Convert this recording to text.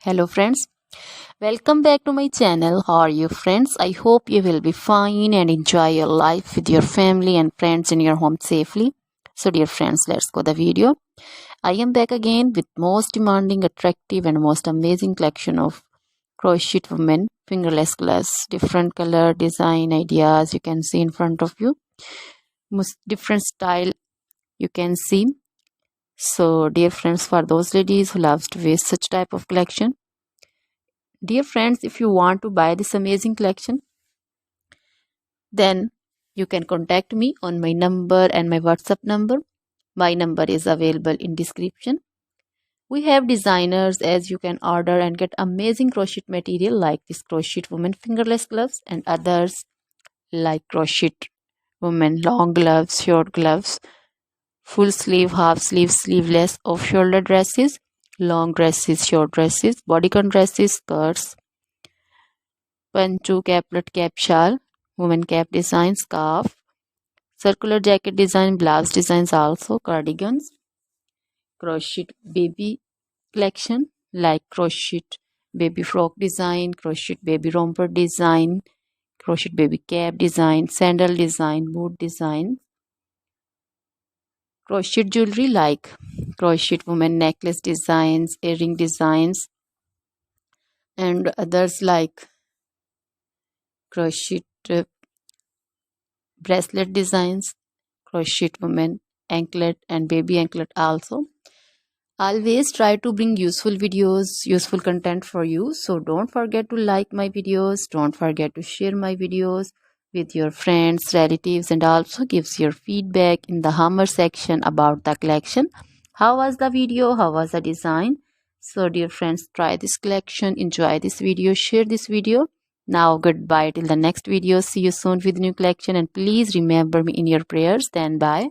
Hello friends, welcome back to my channel. How are you friends? I hope you will be fine and enjoy your life with your family and friends in your home safely. So dear friends, let's go the video. I am back again with most demanding, attractive and most amazing collection of crochet women fingerless gloves. Different color, design, ideas you can see in front of you. Most different style you can see. So dear friends, for those ladies who loves to wear such type of collection, dear friends, if you want to buy this amazing collection, then you can contact me on my number and my WhatsApp number. My number is available in description. We have designers as you can order and get amazing crochet material like this crochet woman fingerless gloves and others like crochet woman long gloves, short gloves, full sleeve, half sleeve, sleeveless, off shoulder dresses, long dresses, short dresses, bodycon dresses, skirts, panchu, caplet, cap shawl, woman cap design, scarf, circular jacket design, blouse designs also, cardigans, crochet baby collection like crochet baby frock design, crochet baby romper design, crochet baby cap design, sandal design, boot design, crochet jewelry like crochet woman necklace designs, earring designs, and others like crochet bracelet designs, crochet woman anklet and baby anklet also. Always try to bring useful videos, useful content for you. So don't forget to like my videos, don't forget to share my videos with your friends, relatives, and also gives your feedback in the hammer section about the collection. How was the video? How was the design? So dear friends, try this collection, enjoy this video, share this video. Now goodbye till the next video. See you soon with new collection and please remember me in your prayers. Then bye.